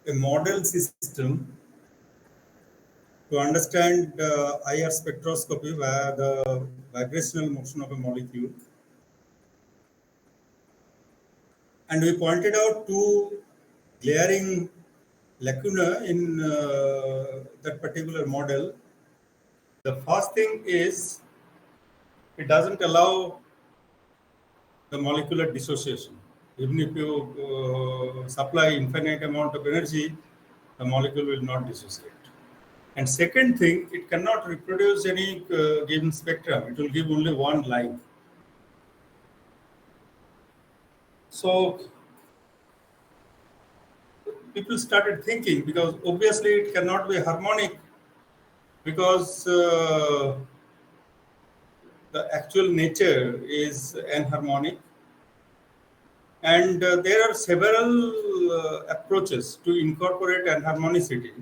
a model system to understand IR spectroscopy via the vibrational motion of a molecule. And we pointed out two glaring lacuna in that particular model. The first thing is it doesn't allow the molecular dissociation. Even if you supply infinite amount of energy, the molecule will not dissociate. And second thing, it cannot reproduce any given spectrum. It will give only one line. So people started thinking, because obviously it cannot be harmonic, because the actual nature is anharmonic. And there are several approaches to incorporate anharmonicity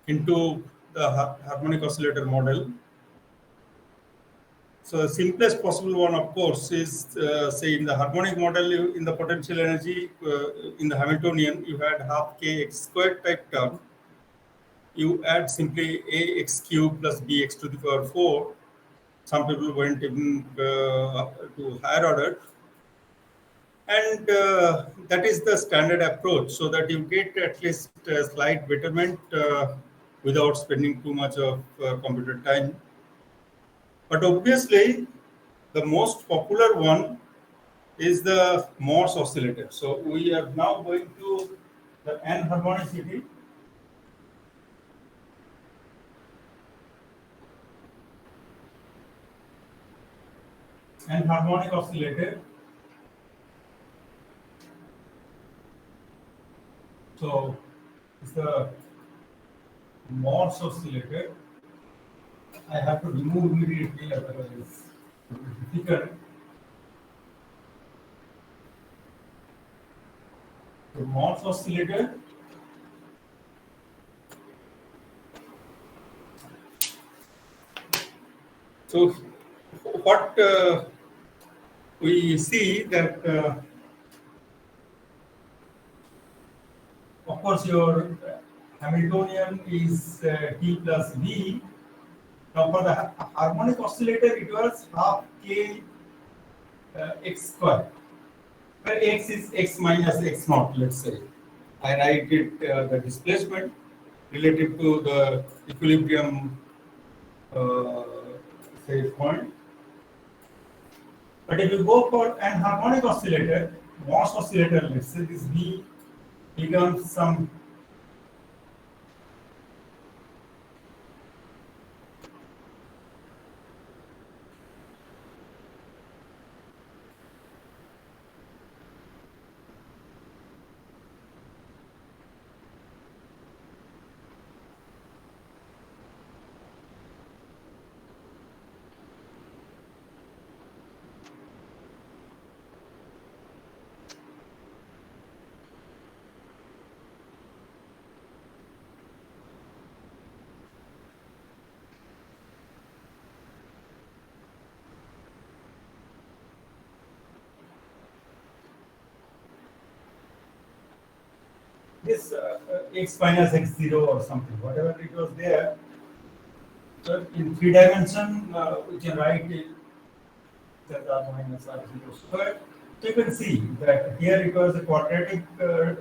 into the harmonic oscillator model. So the simplest possible one, of course, is say in the harmonic model, in the potential energy, in the Hamiltonian, you had half kx squared type term. You add simply ax cube plus bx to the power 4. Some people went even to higher order. And that is the standard approach, so that you get at least a slight betterment without spending too much of computer time. But obviously, the most popular one is the Morse oscillator. So we are now going to the anharmonicity. Anharmonic oscillator. So it's the Morse oscillator. I have to remove immediately, otherwise it's difficult. The Morse oscillator. So what we see that, of course, your Hamiltonian is T plus V. Now for the harmonic oscillator, it was half k x square, where x is x minus x naught, let's say. I write it the displacement relative to the equilibrium say point. But if you go for an harmonic oscillator, Morse oscillator, let's say this V becomes some this x minus x0 or something, whatever it was there. So in 3 dimension, we can write it as r minus r0 squared. So you can see that here it was a quadratic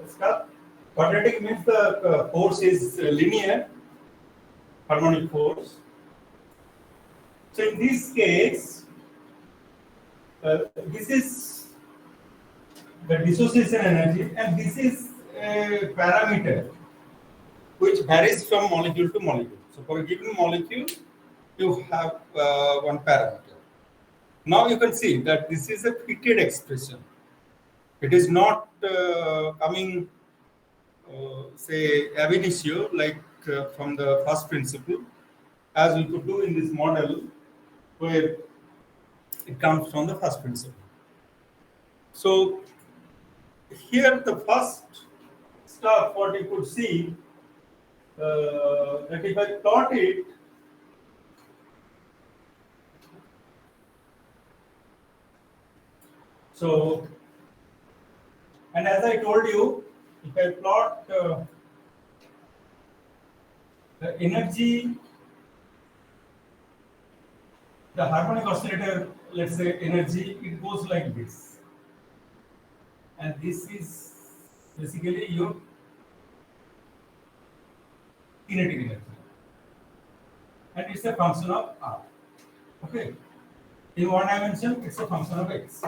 stuff. Quadratic means the force is linear, harmonic force. So in this case, this is the dissociation energy, and this is a parameter which varies from molecule to molecule. So for a given molecule, you have one parameter. Now you can see that this is a fitted expression. It is not coming, say, ab initio, like from the first principle, as we could do in this model, where it comes from the first principle. So here the first stuff what you could see, that if I plot it, so, and as I told you if I plot the energy, the harmonic oscillator, let's say energy, it goes like this. And this is basically your kinetic energy. And it's a function of R. Okay. In one dimension, it's a function of X.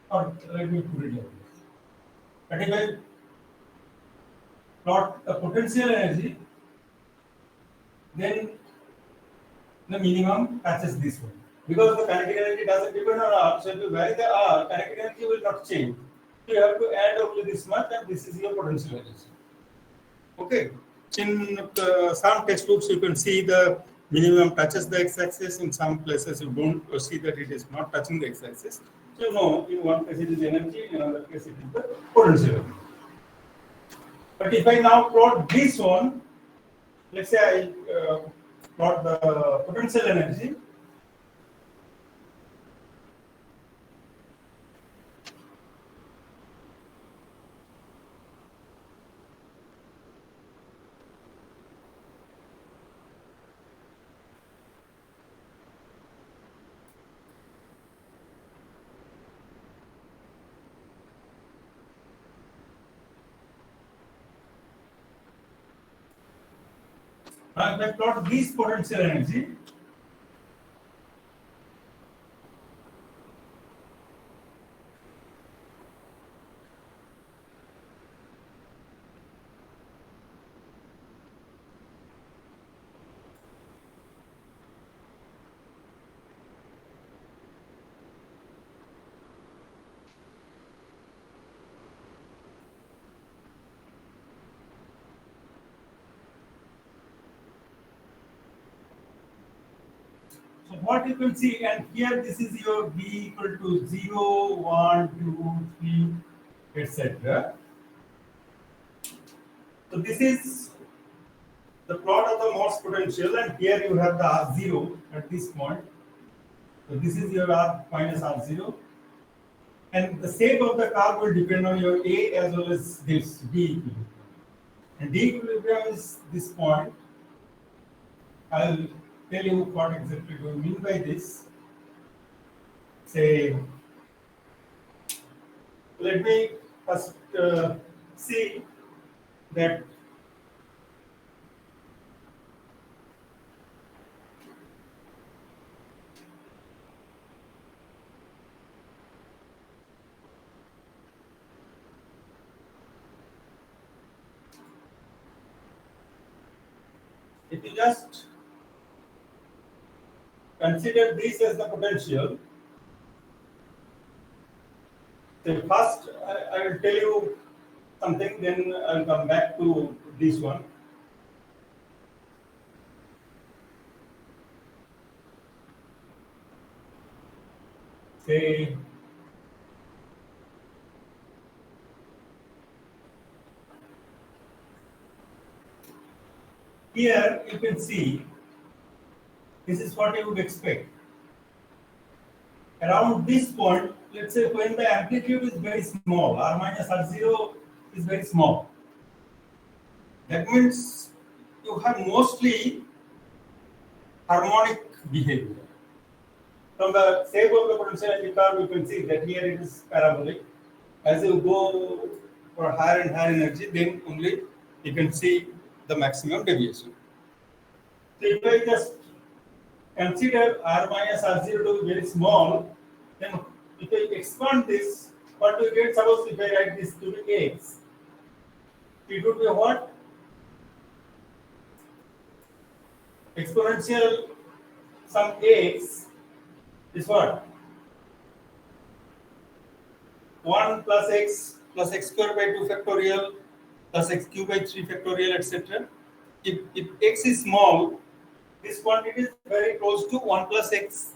Or let me put it like this. But if I plot the potential energy, then the minimum touches this one. Because the kinetic energy doesn't depend on R, so if you vary the R, kinetic energy will not change. So you have to add only this much, and this is your potential energy. Okay. In some textbooks, you can see the minimum touches the x-axis. In some places, you don't see that it is not touching the x-axis. So you know, in one case it is energy, in another case it is the potential. But if I now plot this one, let's say I plot the potential energy. Now, if I plot this potential energy, so what you can see, and here this is your V equal to 0, 1, 2, 3, etc. So this is the plot of the Morse potential, and here you have the R0 at this point. So this is your R minus R0. And the shape of the curve will depend on your A as well as this D equilibrium. And D equilibrium is this point. I'll tell you what exactly we mean by this. Say, let me first see that if you just consider this as the potential, so first I will tell you something, then I'll come back to this one. Say, here you can see this is what you would expect. Around this point, let's say when the amplitude is very small, R minus R0 is very small. That means you have mostly harmonic behavior. From the shape of the potential energy curve, you can see that here it is parabolic. As you go for higher and higher energy, then only you can see the maximum deviation. So if I just consider R minus R0 to be very small, then if I expand this, what do you get? Suppose if I write this to be X, it would be what? Exponential some X is what? 1 plus x square by 2 factorial plus x cube by 3 factorial, etc. If x is small, this quantity is very close to 1 plus x.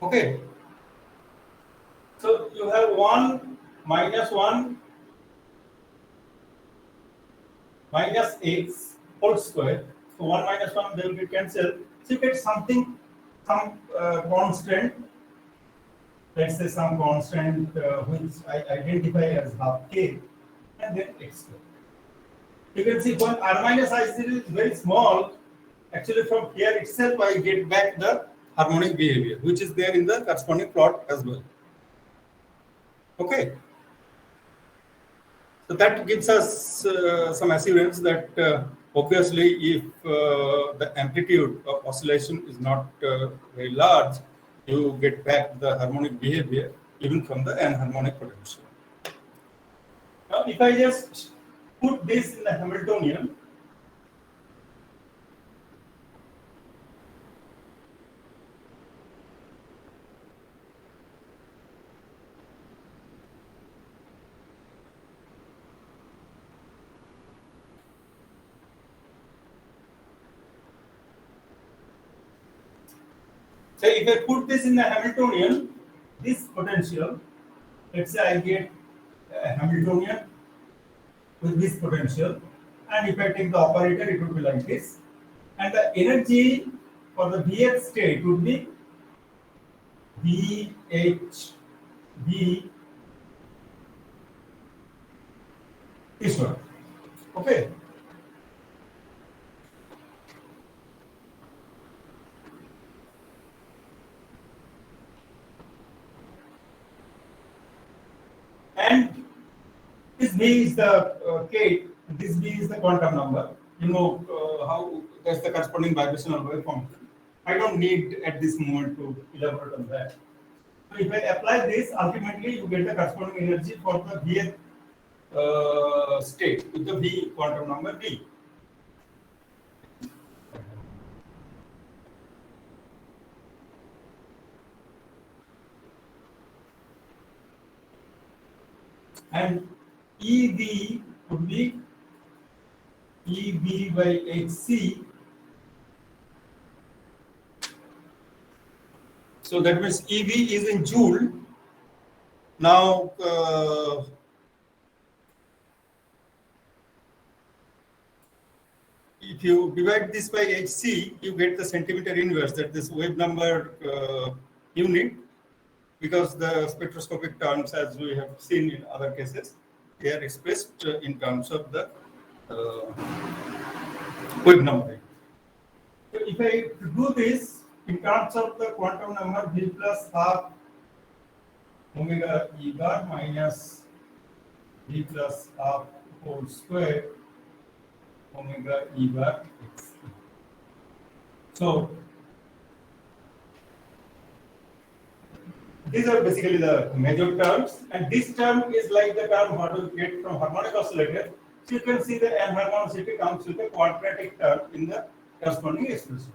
Okay. So you have 1 minus x whole square. So 1 minus 1 they will be cancelled. So you get something, some constant let's say some constant which I identify as half k, and then x square. You can see when r minus I0 is very small, actually from here itself I get back the harmonic behavior, which is there in the corresponding plot as well. Okay. So that gives us some assurance that obviously if the amplitude of oscillation is not very large, you get back the harmonic behavior even from the anharmonic potential. Now if I just put this in the Hamiltonian, so if I put this in the Hamiltonian, this potential, let's say I get a Hamiltonian with this potential, and if I take the operator, it would be like this, and the energy for the Vth state would be VHV this one. Okay. And this B is the K, this B is the quantum number. You know how that's the corresponding vibrational waveform. I don't need at this moment to elaborate on that. So if I apply this, ultimately you get the corresponding energy for the Vth state with the V quantum number V. And EV would be EV by HC. So that means EV is in joule. Now, if you divide this by HC, you get the centimeter inverse, that this wave number unit, because the spectroscopic terms, as we have seen in other cases, they are expressed in terms of the wave number. So if I do this in terms of the quantum number V plus half omega E bar minus V plus half whole square omega E bar x. So these are basically the major terms, and this term is like the term what we get from harmonic oscillator. So you can see the anharmonicity comes with a quadratic term in the corresponding expression.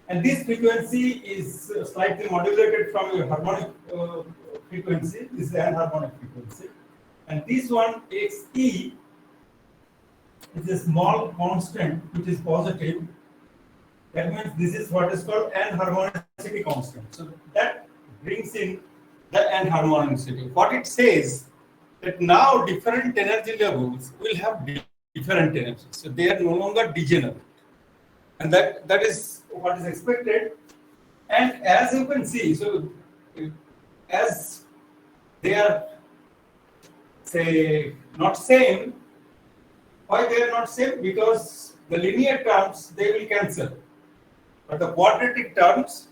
And this frequency is slightly modulated from your harmonic frequency. This is the anharmonic frequency. And this one, Xe, is a small constant which is positive. That means this is what is called anharmonicity constant. So that brings in the anharmonicity. What it says that now different energy levels will have different energies. So they are no longer degenerate. And that is what is expected. And as you can see, so as they are, say, not same, why they are not same? Because the linear terms, they will cancel. But the quadratic terms,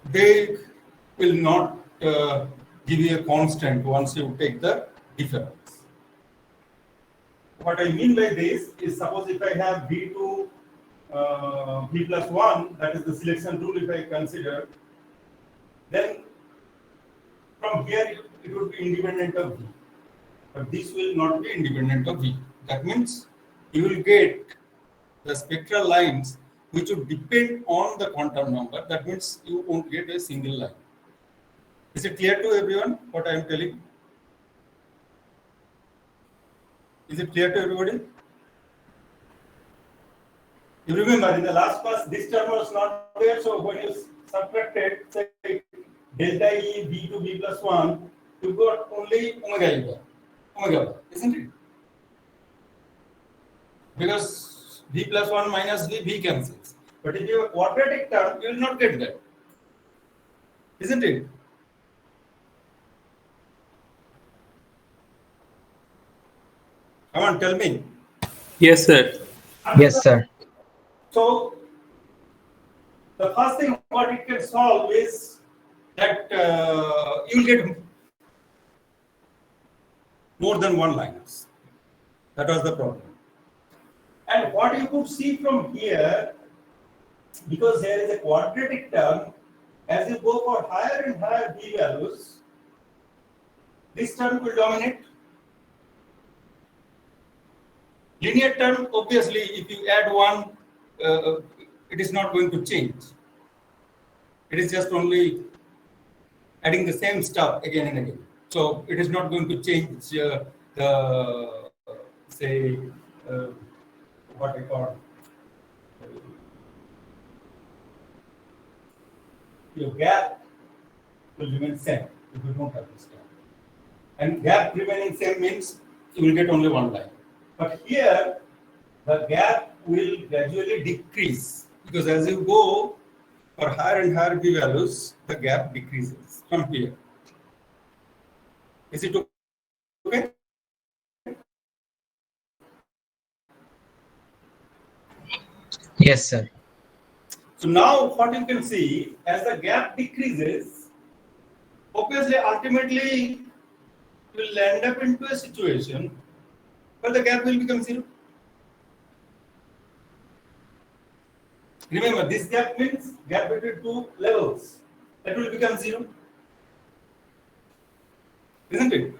they will not give you a constant once you take the difference. What I mean by this is, suppose if I have V2 V plus 1, that is the selection rule if I consider, then from here it would be independent of V. But this will not be independent of V. That means you will get the spectral lines which would depend on the quantum number. That means you won't get a single line. Is it clear to everyone what I am telling? Is it clear to everybody? You remember in the last class this term was not there, so when you subtracted, say delta E V to V plus 1, you got only omega bar, isn't it? Because V plus 1 minus V cancels. But if you have a quadratic term, you will not get that. Isn't it? Come on, tell me. Yes, sir. Yes, sir. So, the first thing what it can solve is that you will get more than one liners. That was the problem. And what you could see from here, because there is a quadratic term, as you go for higher and higher B values, this term will dominate. Linear term, obviously, if you add one, it is not going to change. It is just only adding the same stuff again and again. So it is not going to change the, say, what I call, your gap will remain same if you don't have this gap. And gap remaining same means you will get only one line. But here, the gap will gradually decrease because as you go for higher and higher B values, the gap decreases from here. Is it okay? Yes, sir. So now what you can see, as the gap decreases, obviously ultimately you will end up into a situation where the gap will become zero. Remember, this gap means gap between two levels. That will become zero. Isn't it?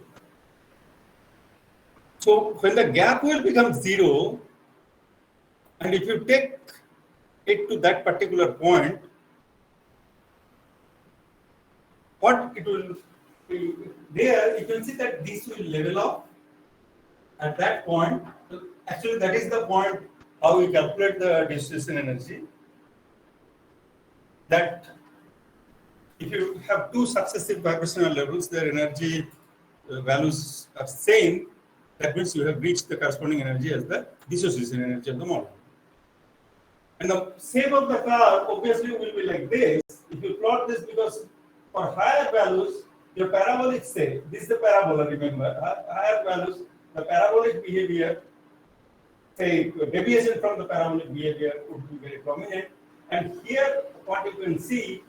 So when the gap will become zero, and if you take it to that particular point, what it will be there, you can see that this will level off at that point. Actually, that is the point how we calculate the dissociation energy. That if you have two successive vibrational levels, their energy values are same, that means you have reached the corresponding energy as the dissociation energy of the molecule. And the shape of the curve obviously will be like this. If you plot this, because for higher values, your parabolic say, this is the parabola, remember, higher values, the parabolic behavior, say deviation from the parabolic behavior would be very prominent. And here, what you can see,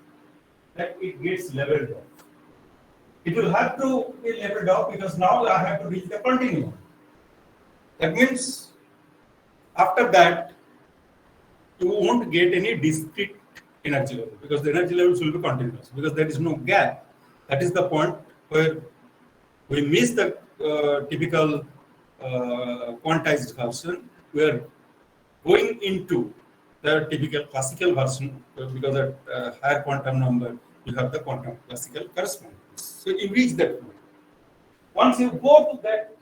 that it gets leveled off. It will have to be leveled off because now I have to reach the continuum. That means after that, you won't get any discrete energy level because the energy levels will be continuous because there is no gap. That is the point where we miss the typical quantized version. We are going into the typical classical version because at higher quantum number, you have the quantum classical correspondence. So you reach that point. Once you go to that,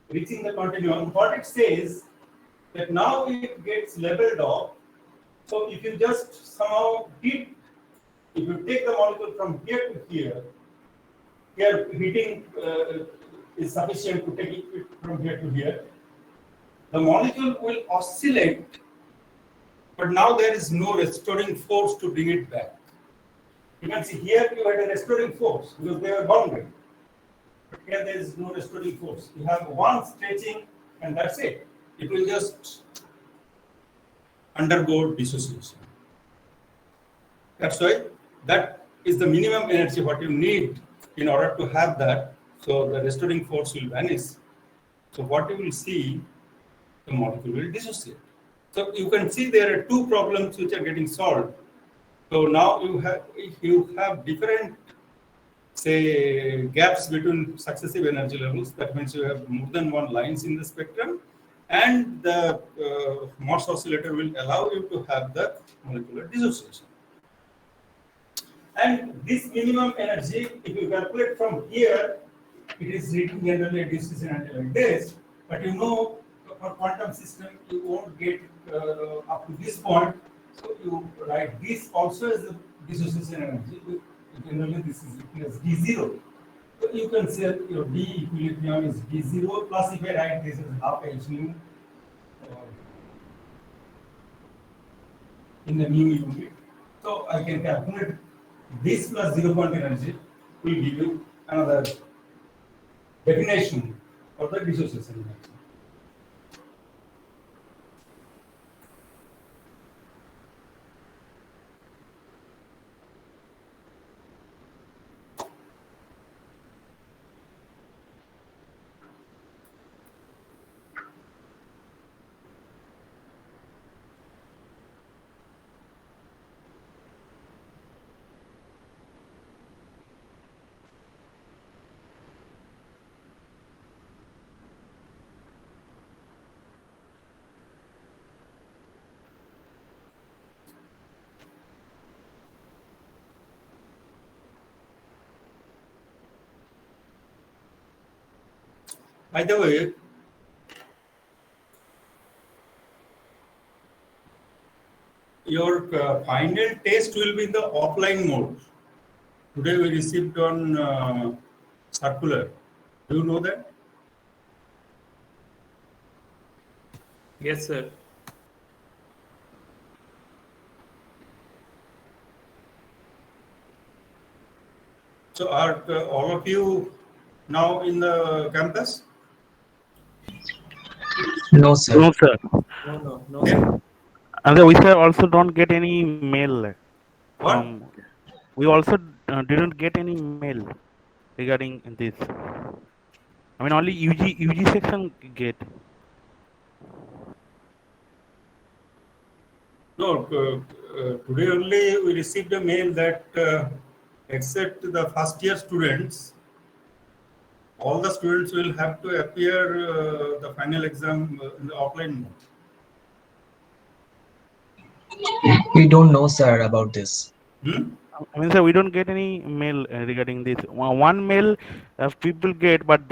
reaching the continuum, what it says that now it gets leveled off. So if you just somehow if you take the molecule from here to here heating is sufficient to take it from here to here, the molecule will oscillate, but now there is no restoring force to bring it back. You can see here you had a restoring force because they are bounded. But here there is no restoring force. You have one stretching and that's it. It will just undergo dissociation. That's why that is the minimum energy what you need in order to have that. So the restoring force will vanish. So what you will see, the molecule will dissociate. So you can see there are two problems which are getting solved. So now you have different, say, gaps between successive energy levels. That means you have more than one lines in the spectrum, and the Morse oscillator will allow you to have the molecular dissociation. And this minimum energy, if you calculate from here, it is written generally a dissociation energy like this. But you know, for quantum system, you won't get up to this point. So you write this also as a dissociation energy. Generally, this is written as D0. So you can say your D equilibrium is D0 plus if I write this as half H nu. in the new unit. So I can calculate this plus 0 point energy will give you another definition for the dissociation energy. By the way, your final test will be in the offline mode. Today we received on circular. Do you know that? Yes, sir. So are all of you now in the campus? No, sir. No, sir. No, sir. And we sir also don't get any mail What? from. We also didn't get any mail regarding this. I mean, only UG section get. No, today only we received a mail that except the first year students, all the students will have to appear the final exam in the offline mode. We don't know, sir, about this. Hmm? I mean, sir, we don't get any mail regarding this. One mail people get, but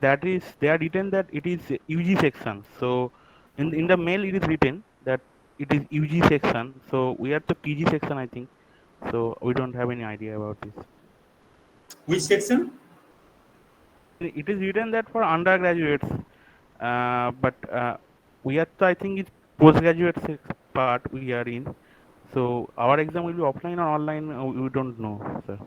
that is they are written that it is UG section. So in the mail it is written that it is UG section. So we are the PG section, I think. So we don't have any idea about this. Which section? It is written that for undergraduates, but we are the, I think it's postgraduate part we are in. So our exam will be offline or online. We don't know, sir.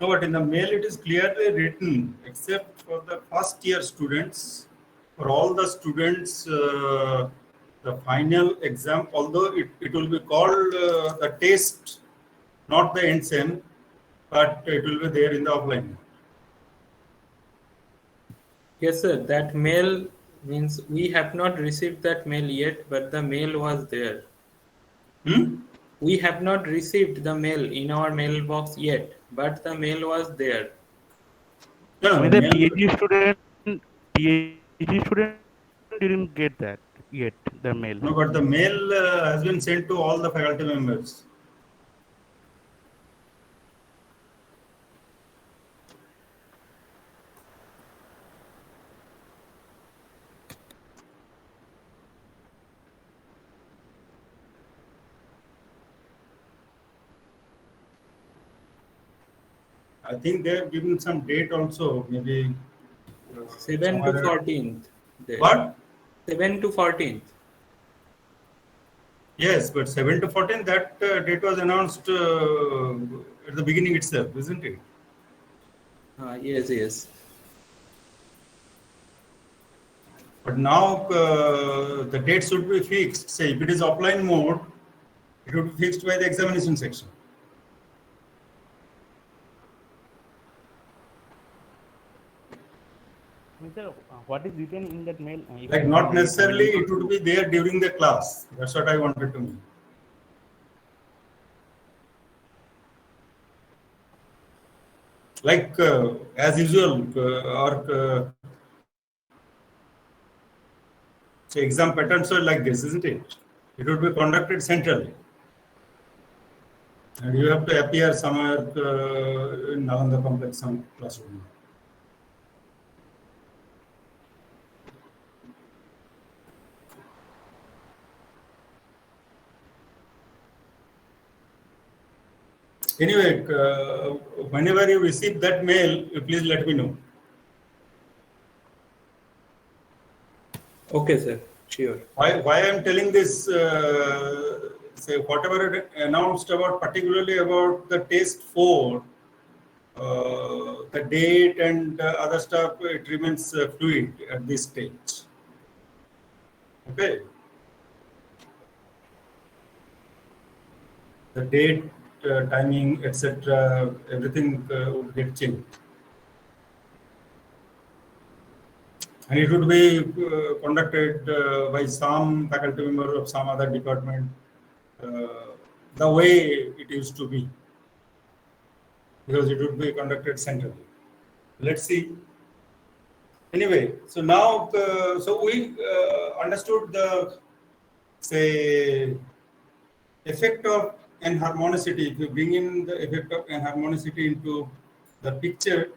No, but in the mail it is clearly written, except for the first year students, for all the students, the final exam, although it will be called the test, not the NSEM, but it will be there in the offline. Yes, sir. That mail means we have not received that mail yet, but the mail was there. Hmm? We have not received the mail in our mailbox yet, but the mail was there. No, I mean, the the mail, PhD student didn't get that yet. The mail. no, but the mail has been sent to all the faculty members. I think they have given some date also, maybe. 7 to 14th. There. What? 7 to 14th. Yes, but 7 to 14, that date was announced at the beginning itself, isn't it? Yes. But now the date should be fixed. Say, if it is offline mode, it would be fixed by the examination section. Sir, what is written in that mail? Like not necessarily it would be there during the class. That's what I wanted to mean. Like as usual, say exam patterns are like this, isn't it? It would be conducted centrally. And you have to appear somewhere in Nalanda complex, some classroom. Anyway, whenever you receive that mail, please let me know. Okay, sir. Sure. Why I'm telling this? Say whatever it announced about, particularly about the test 4, the date and other stuff, it remains fluid at this stage. Okay. The date, timing, etc., everything would get changed. And it would be conducted by some faculty member of some other department, the way it used to be, because it would be conducted centrally. Let's see. Anyway, so now, so we understood the, say, effect of enharmonicity. If you bring in the effect of enharmonicity into the picture,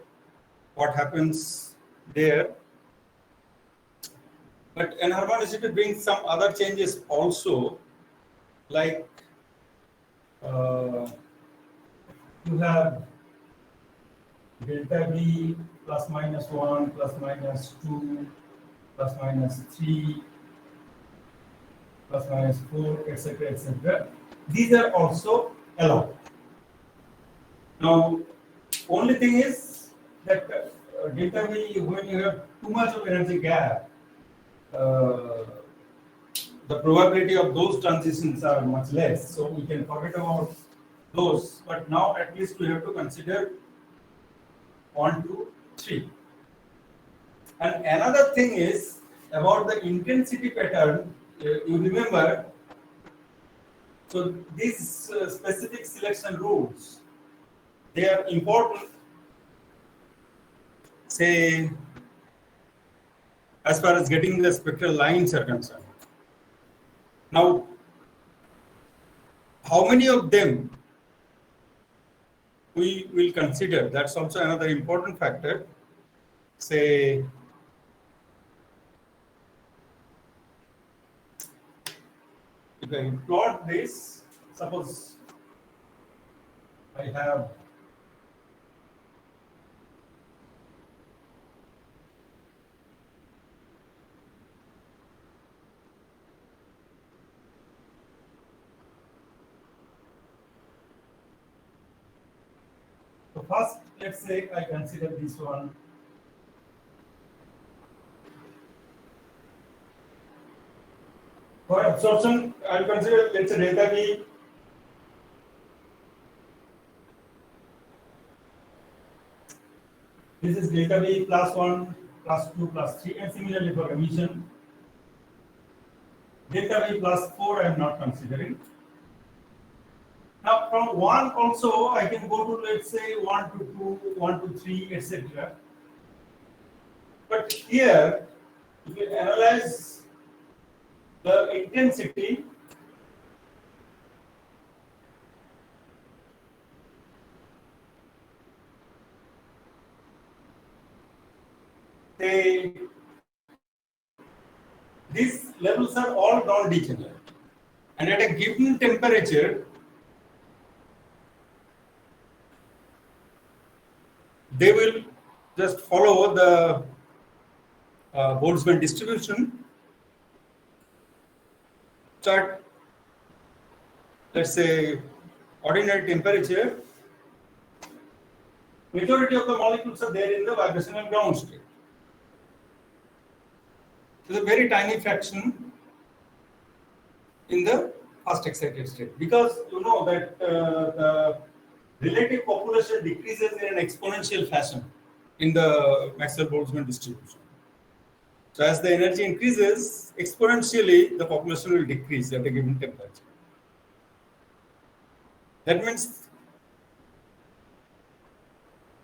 what happens there? But enharmonicity brings some other changes also, like you have delta V plus minus 1, plus minus 2, plus minus 3, plus minus 4, etc., etc. These are also allowed. Now, only thing is that delta V, when you have too much of energy gap, the probability of those transitions are much less. So we can forget about those. But now at least we have to consider 1, 2, 3. And another thing is about the intensity pattern. You remember, so these specific selection rules, they are important, say, as far as getting the spectral lines are concerned. Now, how many of them we will consider? That's also another important factor. Say, if I plot this, suppose I have so first, let's say I consider this one. For absorption, I'll consider, let's say, delta V. This is delta V plus 1, plus 2, plus 3, and similarly for emission. Delta V plus 4 I am not considering. Now from 1 also I can go to, let's say, 1 to 2, 1 to 3, etc. But here, if you analyze the intensity, these levels are all non-degenerate, and at a given temperature, they will just follow the Boltzmann distribution. Start, let's say, ordinary temperature. Majority of the molecules are there in the vibrational ground state. There's a very tiny fraction in the fast excited state, because you know that the relative population decreases in an exponential fashion in the Maxwell-Boltzmann distribution. So as the energy increases exponentially, the population will decrease at a given temperature. That means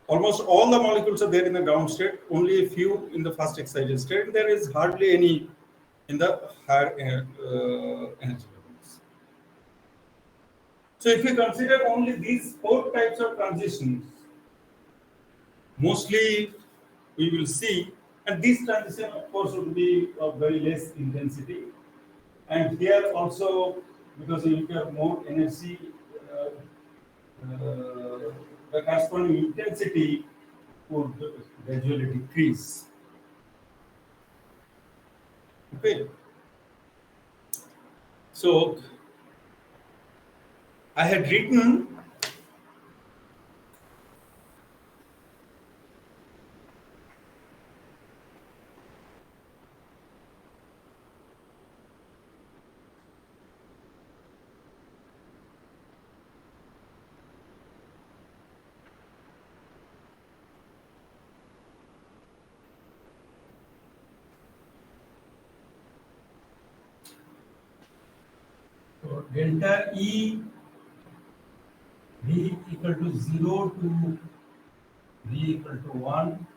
almost all the molecules are there in the ground state, only a few in the fast excited state. There is hardly any in the higher energy levels. So if you consider only these 4 types of transitions, mostly we will see, and these transitions of course will be of very less intensity. And here also, because you have more energy, the corresponding intensity would gradually decrease. Okay. So I had written so delta E V equal to 0 to V equal to 1.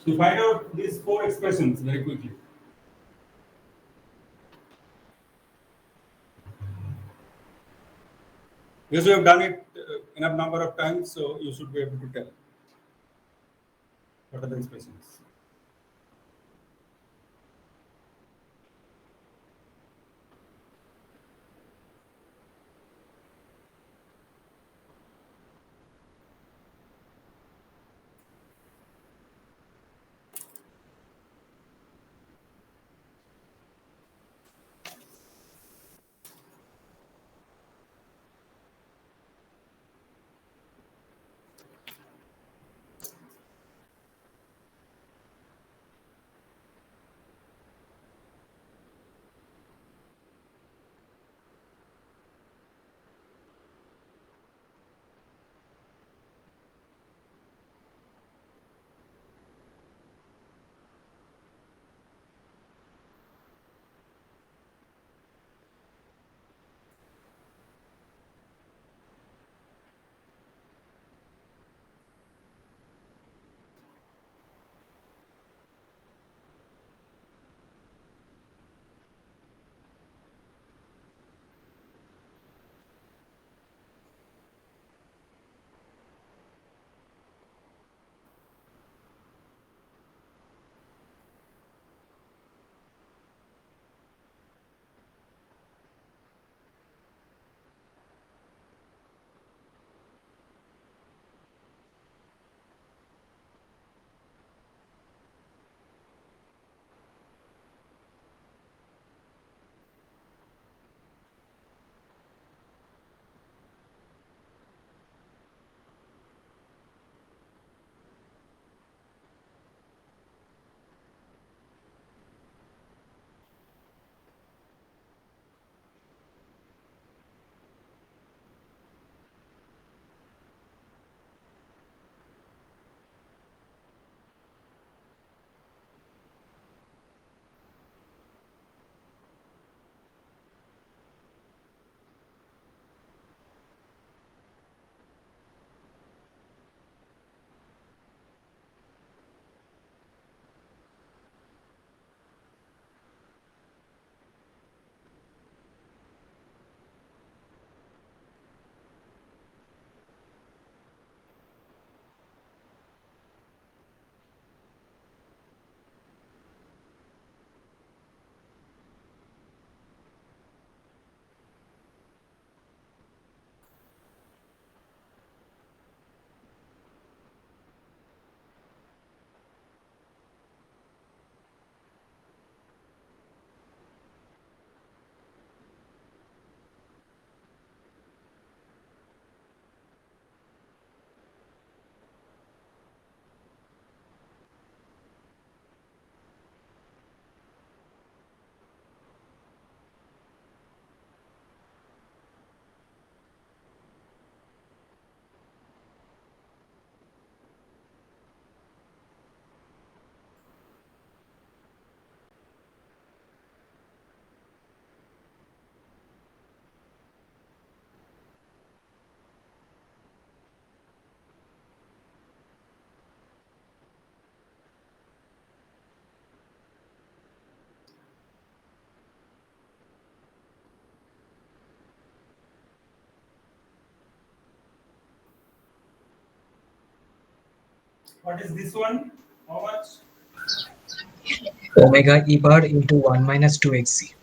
To find out these four expressions very quickly. Because we have done it enough number of times, so you should be able to tell what are the expressions. What is this one? How much? Omega E bar into 1 minus 2xc.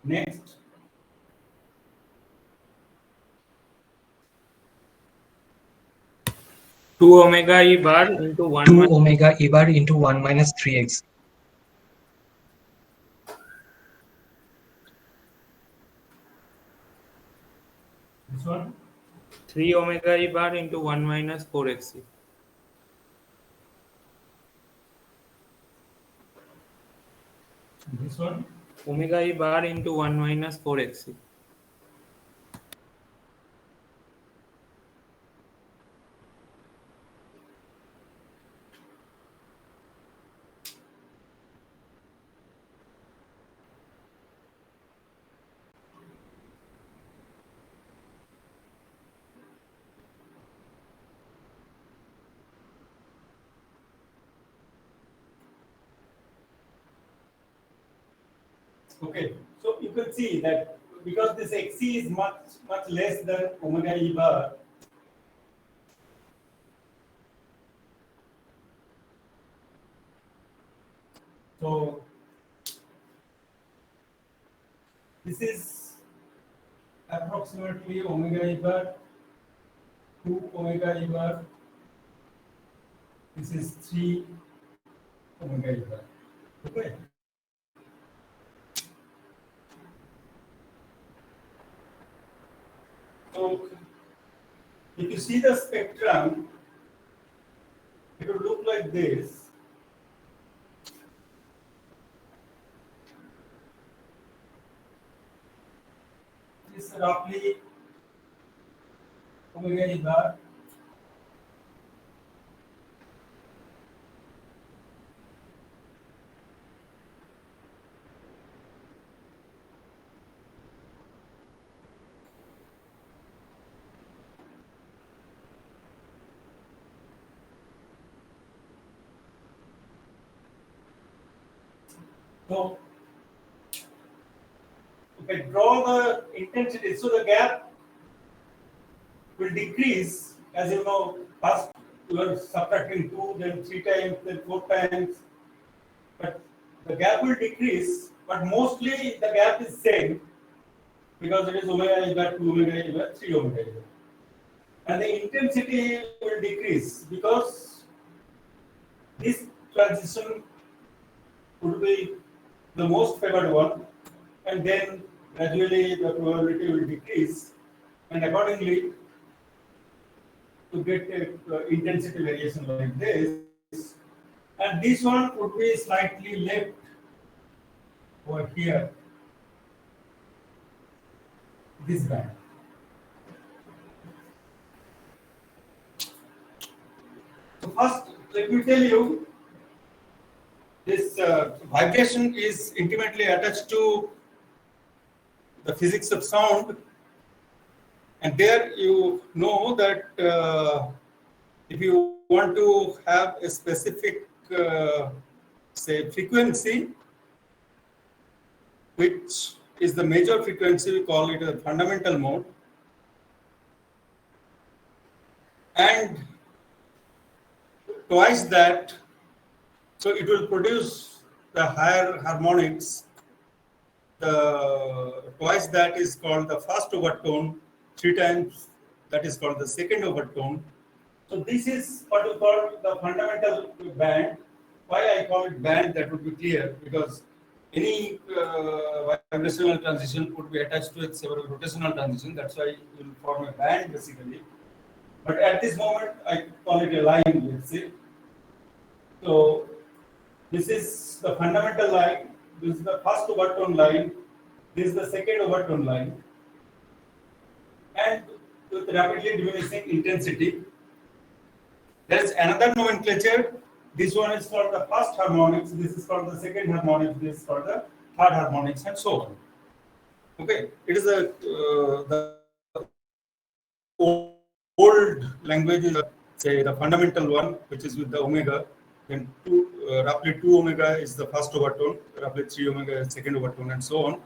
Next. Two omega E bar into 1 2 minus omega E bar into 1 minus 3x. This one. 3 omega E bar into 1 minus 4xc. This one. Omega E bar into 1 minus 4xc. Okay, so you can see that because this xc is much less than omega E bar, so this is approximately omega E bar, 2 omega E bar. This is 3 omega E bar. Okay. So if you see the spectrum, it will look like this. This is roughly omega E bar. So, if I draw the intensity, so the gap will decrease as you know. First, you are subtracting 2, then 3 times, then 4 times, but the gap will decrease. But mostly the gap is same because it is omega E bar 2 omega E bar 3 omega E bar, and the intensity will decrease because this transition would be the most favored one, and then gradually the probability will decrease, and accordingly to get a intensity variation like this, and this one would be slightly left over here, this band. So first, let me tell you, this vibration is intimately attached to the physics of sound, and there you know that if you want to have a specific say frequency, which is the major frequency, we call it a fundamental mode, and twice that, so it will produce the higher harmonics. The twice that is called the first overtone, 3 times that is called the second overtone. So this is what we call the fundamental band. Why I call it band, that would be clear, because any vibrational transition would be attached to several rotational transition. That's why it will form a band basically. But at this moment, I call it a line, let's say. So this is the fundamental line. This is the first overtone line. This is the second overtone line. And with rapidly diminishing intensity. There is another nomenclature. This one is for the first harmonics. This is for the second harmonics. This is for the third harmonics, and so on. Okay, it is a the old language is say the fundamental one, which is with the omega. Then roughly 2 omega is the first overtone, roughly 3 omega is second overtone, and so on.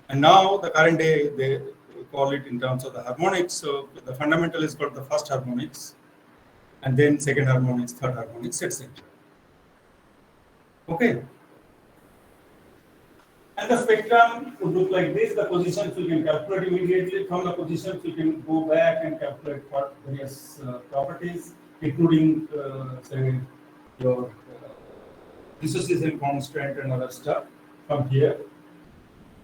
And now the current day they call it in terms of the harmonics. So the fundamental is called the first harmonics, and then second harmonics, third harmonics, etc. Okay. And the spectrum would look like this. The positions you can calculate immediately. From the positions you can go back and calculate what various properties, including say your dissociation constant and other stuff from here.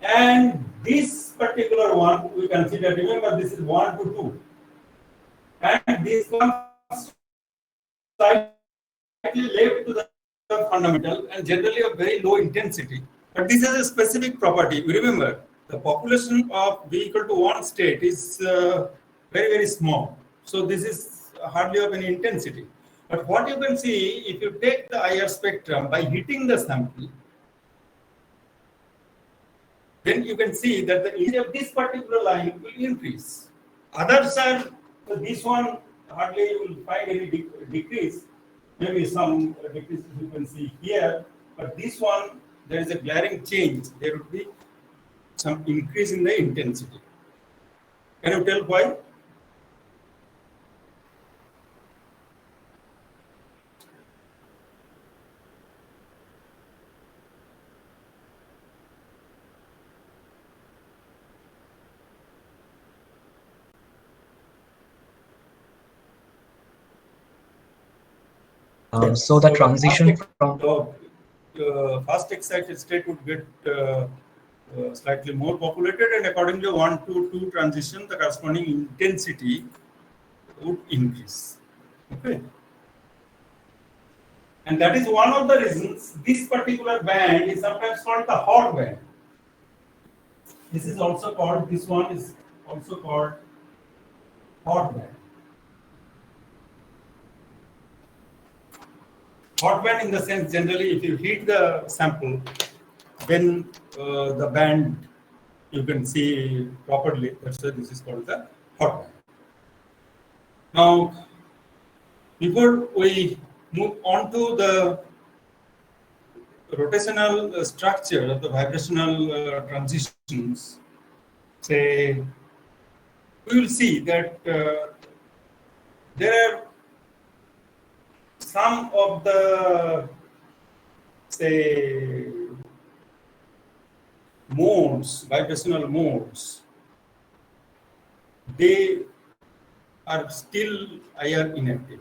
And this particular one we consider, remember this is 1 to 2. And this comes slightly left to the fundamental and generally of very low intensity. But this has a specific property. Remember, the population of V equal to 1 state is very, very small. So this is hardly of any intensity. But what you can see, if you take the IR spectrum by hitting the sample, then you can see that the area of this particular line will increase. Others are, this one hardly you will find any decrease. Maybe some decreases you can see here, but this one, there is a glaring change. There would be some increase in the intensity. Can you tell why? So the transition from fast excited state would get slightly more populated, and according to 1 to 2 transition, the corresponding intensity would increase. Okay. And that is one of the reasons this particular band is sometimes called the hot band. This is also called, this one is also called hot band. Hot band in the sense, generally, if you heat the sample, then the band you can see properly. That's why this is called the hot band. Now, before we move on to the rotational structure of the vibrational transitions, say, we will see that there are some of the, say, modes, vibrational modes, they are still IR inactive.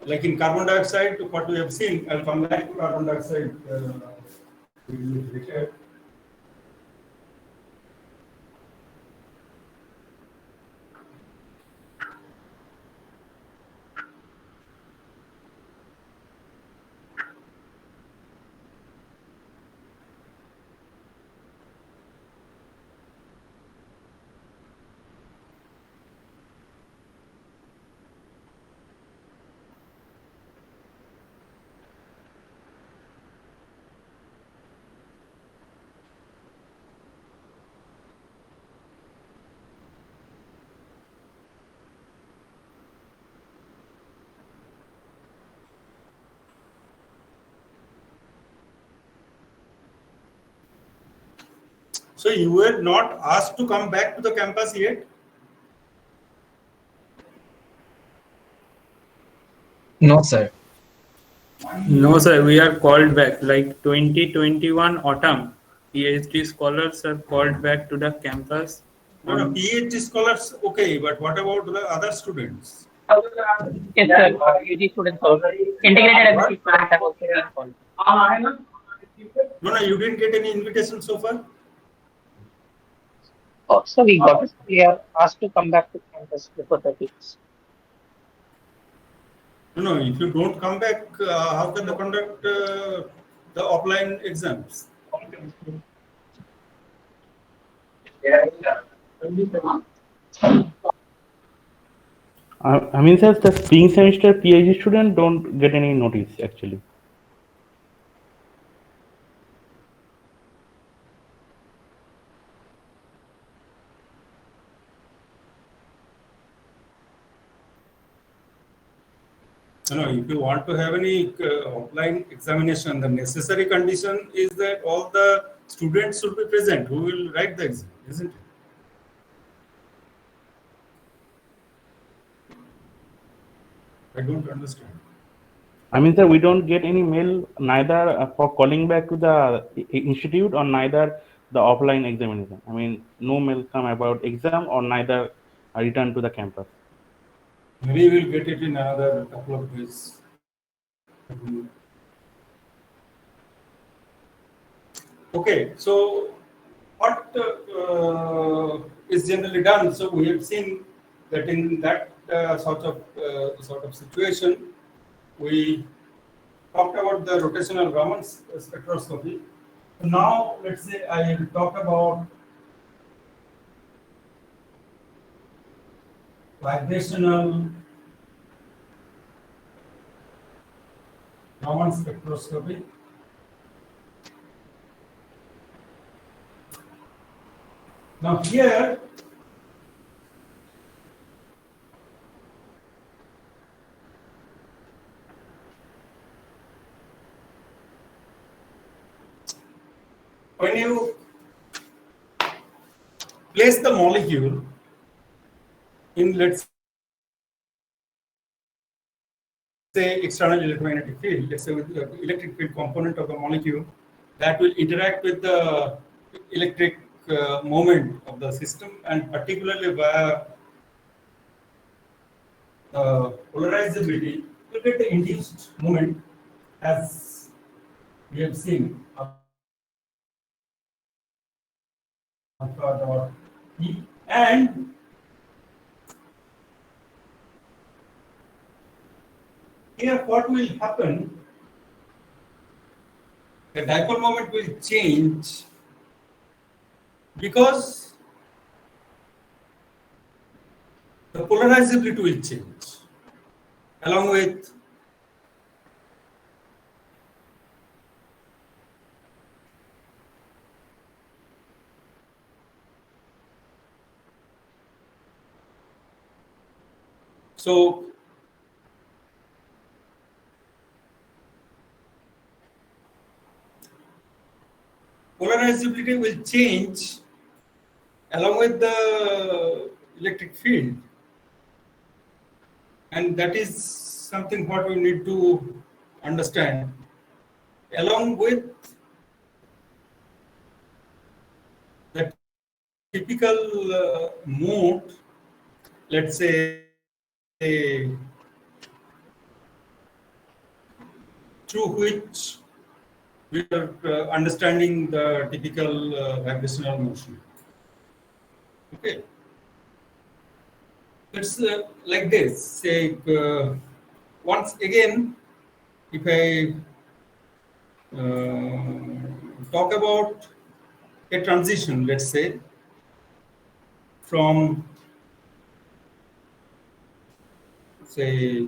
Like in carbon dioxide, what we have seen, I'll come back to carbon dioxide later. So you were not asked to come back to the campus yet? no, sir. No, sir, we are called back. Like 2021 autumn, PhD scholars are called back to the campus. No, PhD scholars, okay, but what about the other students? Yes, sir. UG students also. Integrated MSc students have also been called. No, you didn't get any invitation so far? Oh, so we got it. We are asked to come back to campus before 30 days. No, if you don't come back, how can they conduct the offline exams? I mean, sir, the spring semester PhD student don't get any notice actually. If you want to have any offline examination, the necessary condition is that all the students should be present who will write the exam, isn't it? I don't understand. I mean, sir, we don't get any mail neither for calling back to the institute or neither the offline examination. I mean, no mail come about exam or neither return to the campus. Maybe we'll get it in another couple of days. Okay, so what is generally done? So we have seen that in that sort of situation, we talked about the rotational Raman spectroscopy. Now, let's say I will talk about vibrational Raman spectroscopy. Now here, when you place the molecule in, let's say, external electromagnetic field, let's say with the electric field component of the molecule, that will interact with the electric moment of the system, and particularly via polarizability, you get the induced moment as we have seen. Alpha dot E, and here what will happen, the dipole moment will change because the polarizability will change along with so polarizability will change along with the electric field, and that is something what we need to understand. Along with the typical mode, let's say through which we are understanding the typical vibrational motion. Okay, it's like this. Say once again, if I talk about a transition, let's say from say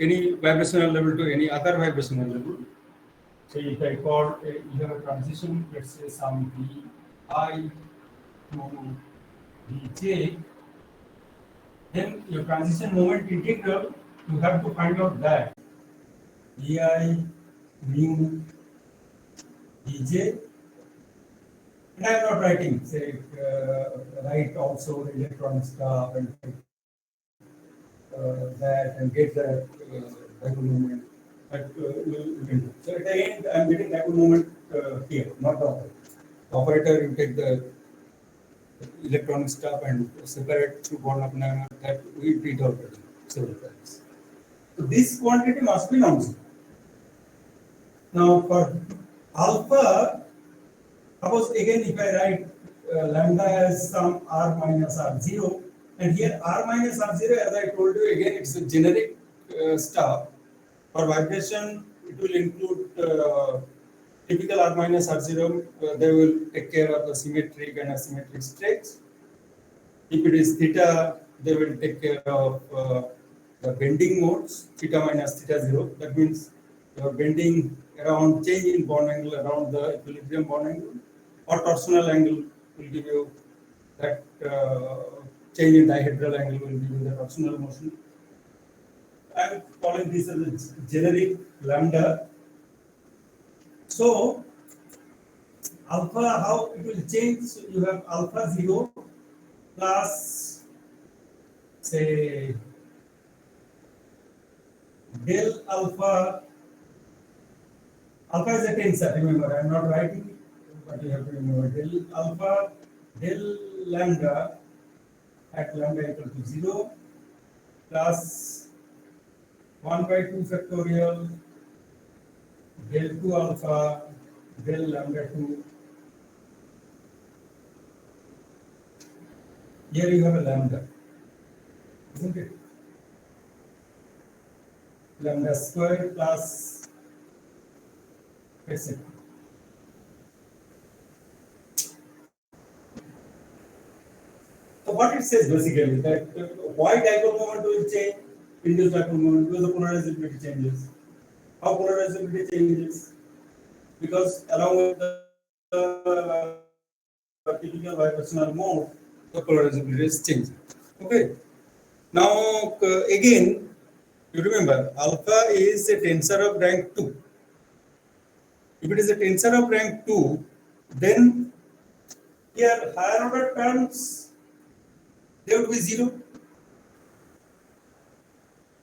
any vibrational level to any other vibrational level. So if I call you have a transition, let's say some Vi to Vj, then your transition moment integral, you have to find out that Vi mu Vj, and I am not writing, say write also the electron stuff and that and get the dipole moment. But we can do. So at the end, I am getting dipole moment here, not the operator. The operator, you take the electronic stuff and separate through Born-Oppenheimer. That we did already several times. So this quantity must be non-zero. Now for alpha, suppose again if I write lambda as some r minus r0, and here r minus r0, as I told you again, it's a generic stuff. For vibration, it will include typical r minus r0. They will take care of the symmetric and asymmetric states. If it is theta, they will take care of the bending modes, theta minus theta 0. That means you are bending around, change in bond angle around the equilibrium bond angle, or torsional angle will give you that change in dihedral angle will be the torsional motion. I am calling this as a generic lambda. So alpha, how it will change? So you have alpha 0 plus say del alpha. Alpha is a tensor, remember, I am not writing it, but you have to remember del alpha, del lambda at lambda equal to 0 plus 1 by 2 factorial del 2 alpha del lambda 2. Here you have a lambda, isn't it? Lambda square plus etc. So what it says basically that why dipole moment will change, induced dipole moment, because the polarizability changes. How polarizability changes? Because along with the typical vibrational mode, the polarizability is changing. Okay. Now again, you remember alpha is a tensor of rank 2. If it is a tensor of rank 2, then here higher order terms they would be 0.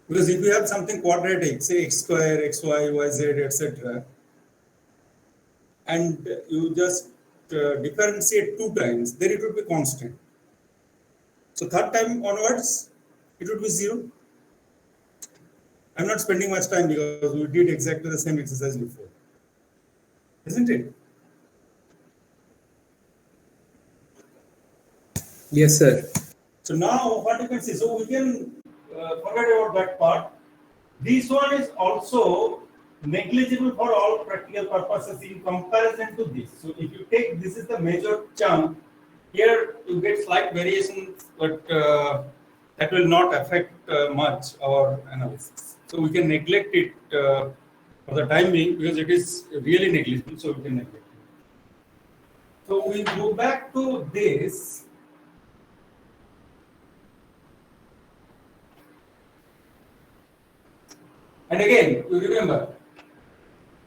Because if you have something quadratic, say x square, xy, yz, etc., and you just differentiate 2 times, then it would be constant. So third time onwards, it would be 0. I'm not spending much time because we did exactly the same exercise before, isn't it? Yes, sir. So now what you can see, so we can forget about that part. This one is also negligible for all practical purposes in comparison to this. So if you take this is the major chunk, here you get slight variations, but that will not affect much our analysis. So we can neglect it for the time being because it is really negligible. So we can neglect it. So we go back to this. And again, you remember,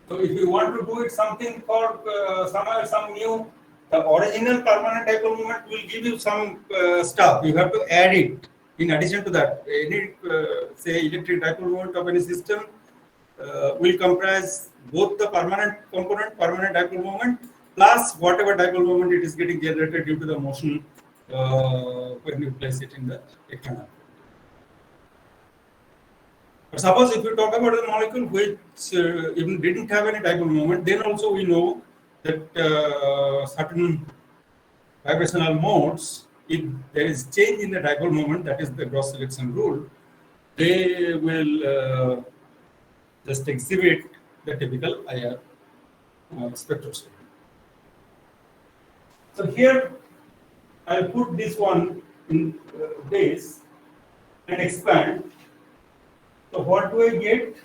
so if you want to do it something for some new, the original permanent dipole moment will give you some stuff. You have to add it. In addition to that, any say electric dipole moment of any system will comprise both the permanent component, permanent dipole moment, plus whatever dipole moment it is getting generated due to the motion when you place it in the external. But suppose if you talk about the molecule which even didn't have any dipole moment, then also we know that certain vibrational modes, if there is change in the dipole moment, that is the Gauss selection rule, they will just exhibit the typical IR spectroscopy. So here I'll put this one in this and expand. So what do I get?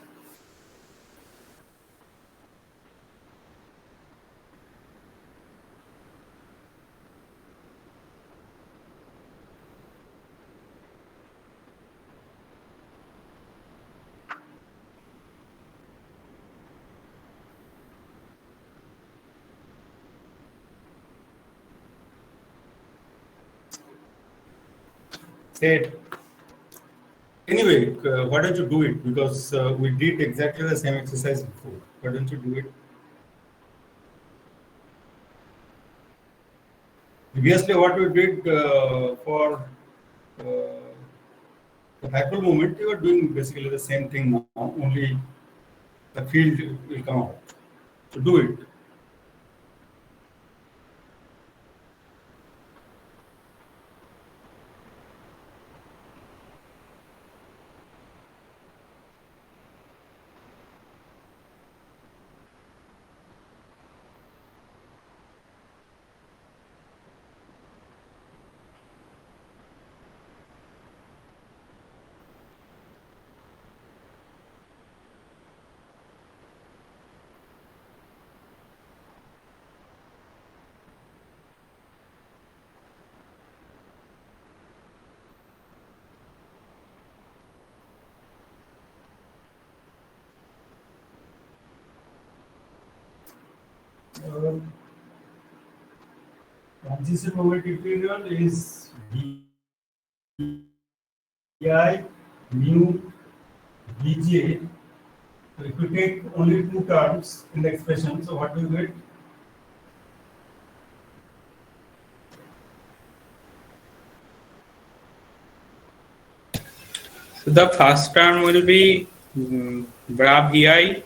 Said. Anyway, why don't you do it? Because we did exactly the same exercise before. Why don't you do it? Previously, what we did for the dipole moment, you are doing basically the same thing now, only the field will come out. So do it. Transition moment integral is VI mu Vj. So if you take only two terms in the expression, so what do you get? So the first term will be bra vi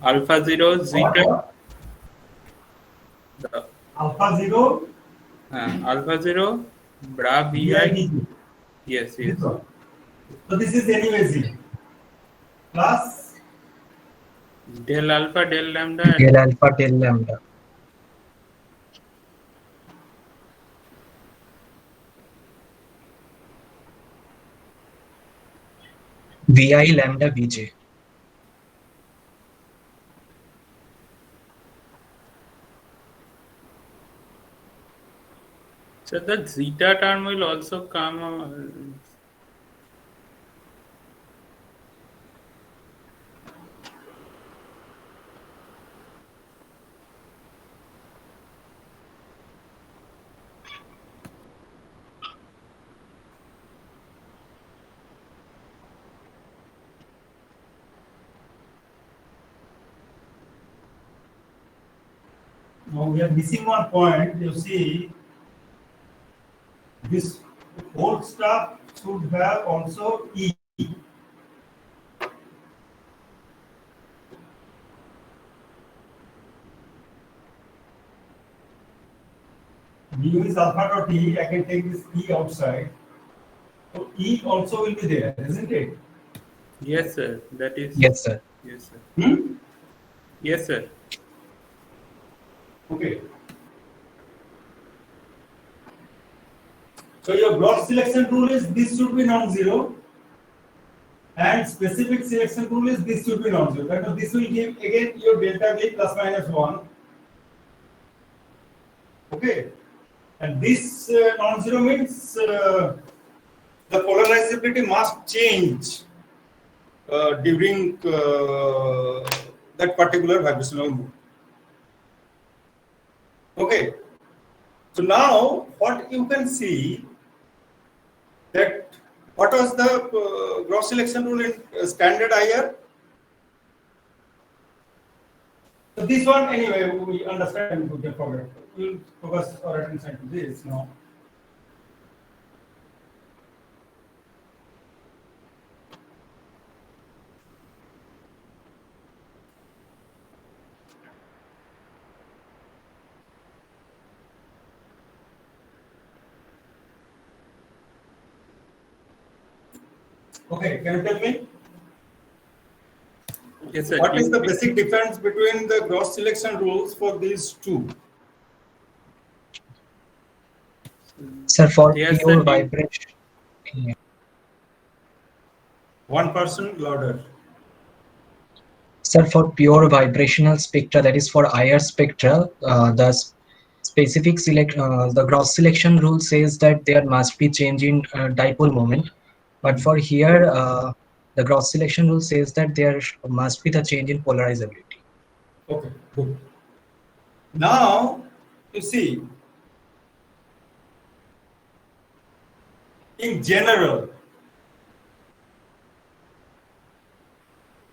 alpha 0 zeta. The, Alpha 0 alpha 0 bra vi. Vj. Yes, This yes. one. So this is anyway Z plus Del alpha del lambda. Del alpha del lambda. Vi lambda Vj. So the zeta term will also come. now we are missing one point. You see, this whole stuff should have also E. Mu is alpha dot E. I can take this E outside. So E also will be there, isn't it? Yes, sir. That is. Yes, sir. Yes, sir. Hmm? Yes, sir. Okay. So your broad selection rule is this should be non-zero, and specific selection rule is this should be non-zero. That means this will give again your delta V plus minus 1. Okay. And this non-zero means the polarizability must change during that particular vibrational mode. Okay. So now what you can see that what was the gross selection rule in standard IR? So this one anyway we understand, we can forget. We'll focus our attention to this now. Okay, can you tell me Yes, sir. what is the basic difference between the gross selection rules for these two? Sir, for Yes, pure sir. vibration. One person louder. Sir, for pure vibrational spectra, that is for IR spectra, the gross selection rule says that there must be change in dipole moment. But for here, the gross selection rule says that there must be the change in polarizability. Okay, good. Now, you see, in general,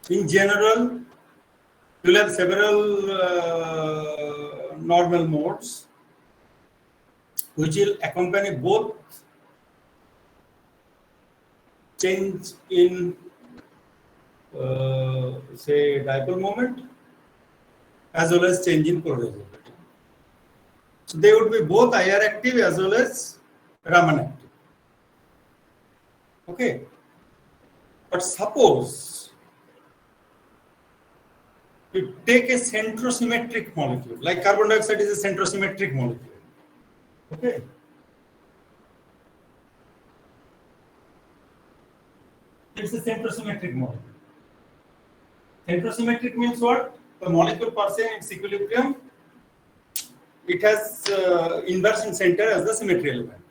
you will have several normal modes which will accompany both change in say dipole moment as well as change in polarizability. So they would be both IR active as well as Raman active. Okay. But suppose you take a centrosymmetric molecule, like carbon dioxide is a centrosymmetric molecule. Okay. It's a centrosymmetric molecule. Centrosymmetric means what? The molecule per se in its equilibrium, it has inversion center as the symmetry element.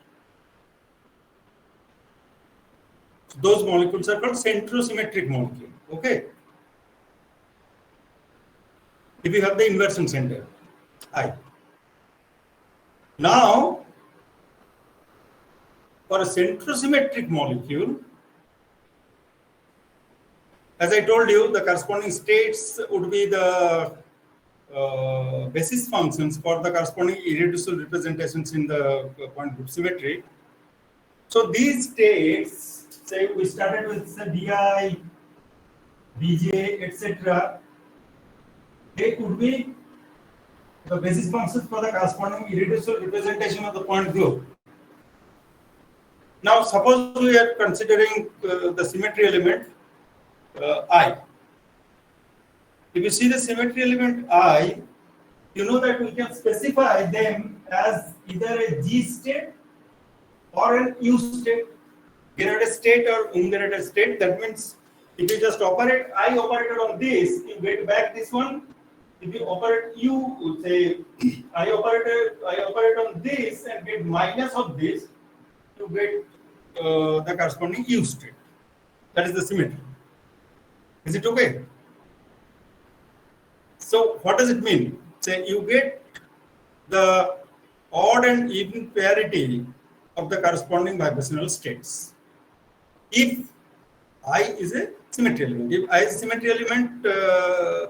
So those molecules are called centrosymmetric molecule. Okay. If you have the inversion center. I. Now, for a centrosymmetric molecule, as I told you, the corresponding states would be the basis functions for the corresponding irreducible representations in the point group symmetry. So these states, say we started with say, Di, Bj, etc. They could be the basis functions for the corresponding irreducible representation of the point group. Now, suppose we are considering the symmetry element I. If you see the symmetry element I, you know that we can specify them as either a G state or an U state, Gerated state or ungerated state. That means if you just operate I operated on this, you get back this one. If you operate U, say I operate on this and get minus of this, you get the corresponding U state. That is the symmetry. Is it okay? So what does it mean? Say you get the odd and even parity of the corresponding vibrational states. If I is a symmetry element. If I is a symmetry element,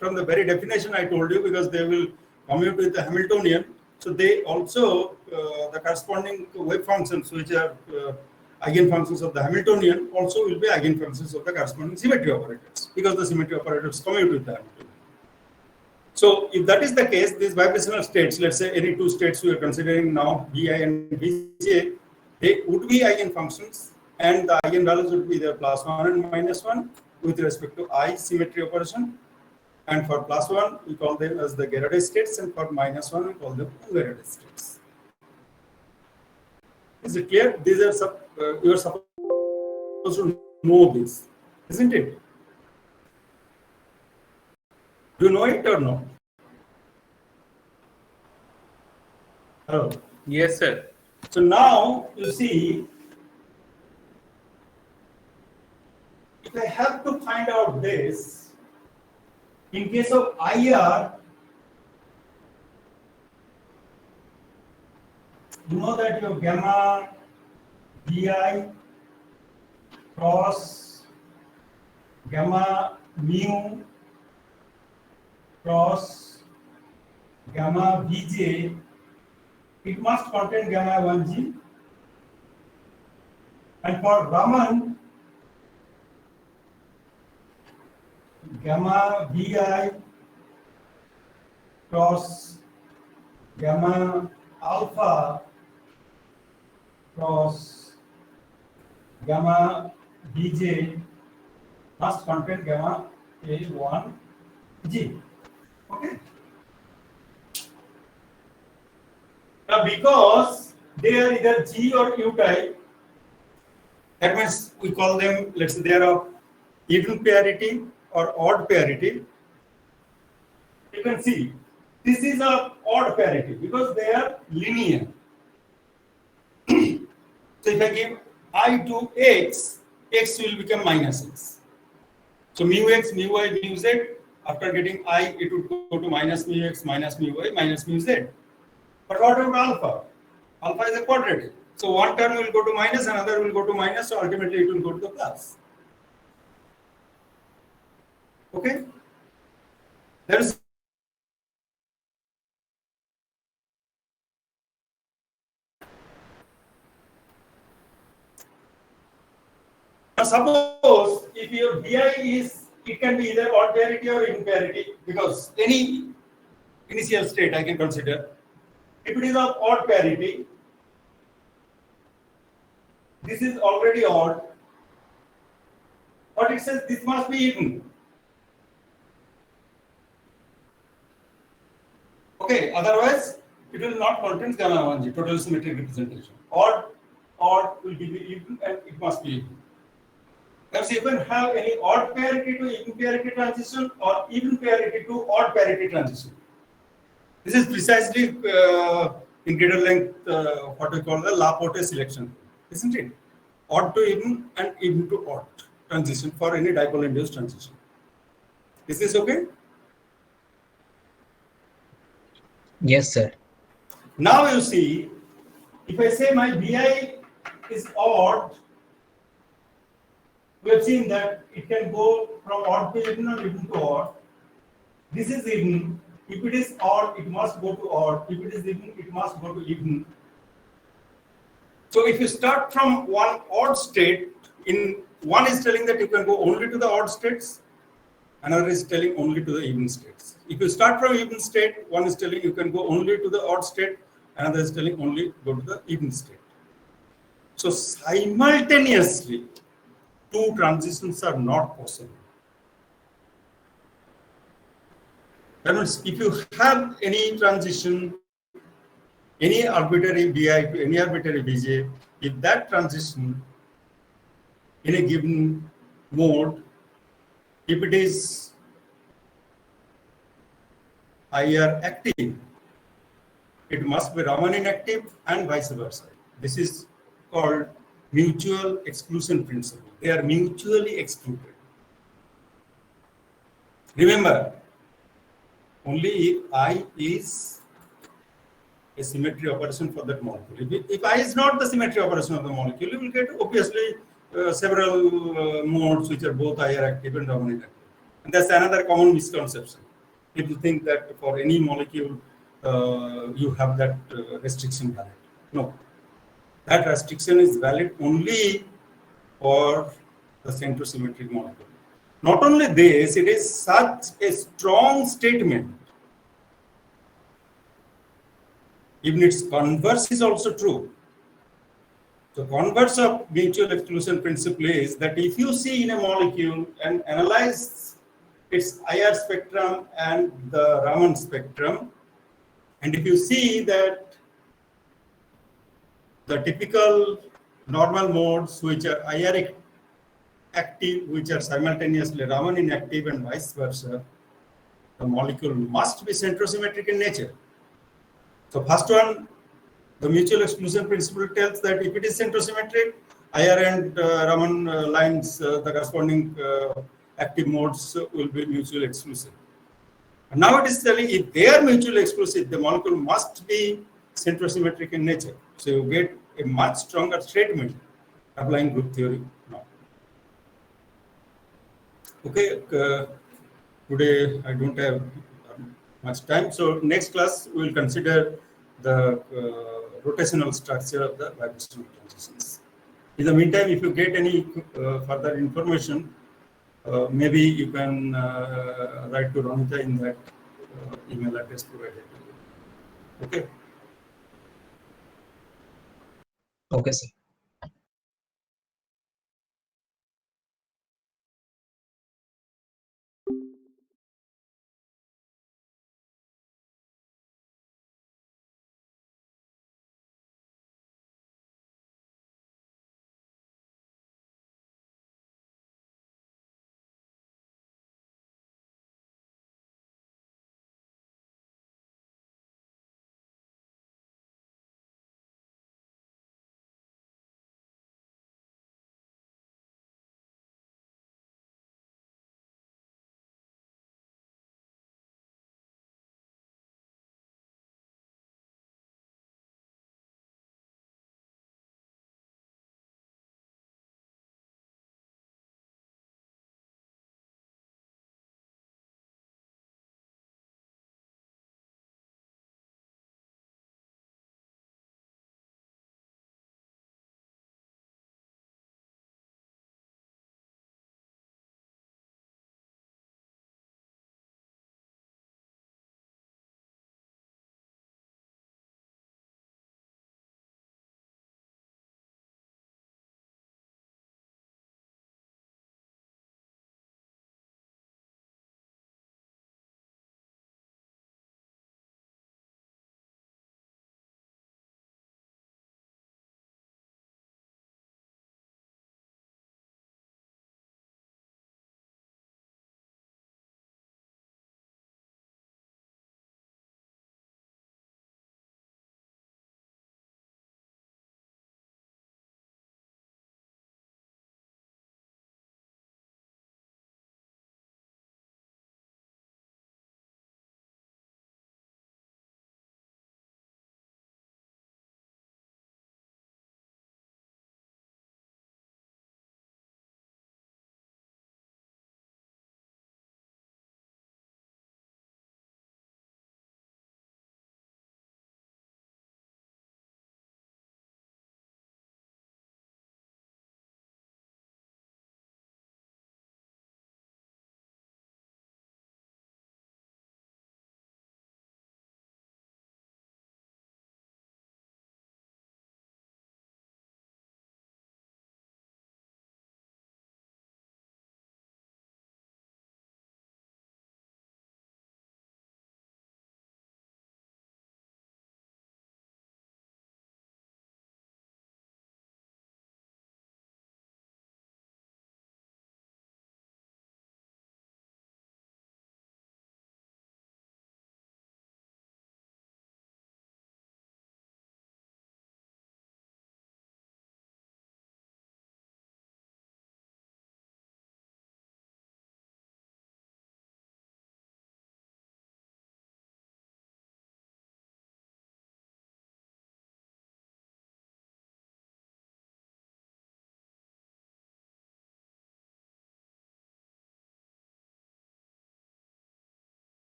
from the very definition I told you, because they will commute with the Hamiltonian, so they also, the corresponding wave functions which are eigenfunctions of the Hamiltonian also will be eigenfunctions of the corresponding symmetry operators, because the symmetry operators commute with the Hamiltonian. So if that is the case, these vibrational states, let's say any two states we are considering now, Bi and Bj, they would be eigenfunctions, and the eigenvalues would be either +1 and -1 with respect to I symmetry operation. And for +1, we call them as the Gerated states, and for -1, we call them ungerated states. Is it clear? These are you are supposed to know this, isn't it? Do you know it or not? Hello. Yes, sir. So now you see, if I have to find out this, in case of IR, you know that your gamma Bi cross gamma mu cross gamma Vj, it must contain gamma 1g, and for Raman, gamma Bi cross gamma alpha cross gamma Bj must contain gamma A1g. Okay. Now, because they are either G or U type, that means we call them, let's say they are of even parity or odd parity. You can see this is of odd parity because they are linear. So if I give I to x, x will become -x. So mu x, mu y, mu z, after getting I, it would go to minus mu x, minus mu y, minus mu z. But what about alpha? Alpha is a quadratic. So one term will go to minus, another will go to minus, so ultimately it will go to the plus. Okay? There is now suppose if your Bi is, it can be either odd parity or even parity, because any initial state I can consider. If it is of odd parity, this is already odd, but it says this must be even. Okay, otherwise it will not contain gamma 1g, total symmetric representation. Odd will give you even, and it must be even. Because you can have any odd parity to even parity transition or even parity to odd parity transition. This is precisely in greater length what we call the Laporte selection, isn't it? Odd to even and even to odd transition for any dipole induced transition. Is this okay? Yes, sir. Now you see, if I say my Bi is odd, we have seen that it can go from odd to even or even to odd. This is even. If it is odd, it must go to odd. If it is even, it must go to even. So if you start from one odd state, in one is telling that you can go only to the odd states, another is telling only to the even states. If you start from even state, one is telling you can go only to the odd state, another is telling only go to the even state. So simultaneously, two transitions are not possible. That means if you have any transition, any arbitrary Bi to any arbitrary Bj, if that transition in a given mode, if it is IR active, it must be Raman inactive and vice versa. This is called mutual exclusion principle. They are mutually excluded. Remember, only if I is a symmetry operation for that molecule. If I is not the symmetry operation of the molecule, you will get obviously several modes which are both IR active and Raman inactive. And that's another common misconception. People think that for any molecule you have that restriction valid. No, that restriction is valid only for the centrosymmetric molecule. Not only this, it is such a strong statement. Even its converse is also true. So converse of mutual exclusion principle is that if you see in a molecule and analyze its IR spectrum and the Raman spectrum, and if you see that the typical normal modes which are IR active, which are simultaneously Raman inactive and vice versa, the molecule must be centrosymmetric in nature. So first one, the mutual exclusion principle tells that if it is centrosymmetric, IR and Raman lines, the corresponding active modes will be mutually exclusive. And now it is telling if they are mutually exclusive, the molecule must be centrosymmetric in nature. So you get a much stronger statement applying group theory now. Okay, today I don't have much time. So next class we will consider the rotational structure of the vibrational transitions. In the meantime, if you get any further information, maybe you can write to Ronita in that email address provided. Okay. Okay, sir.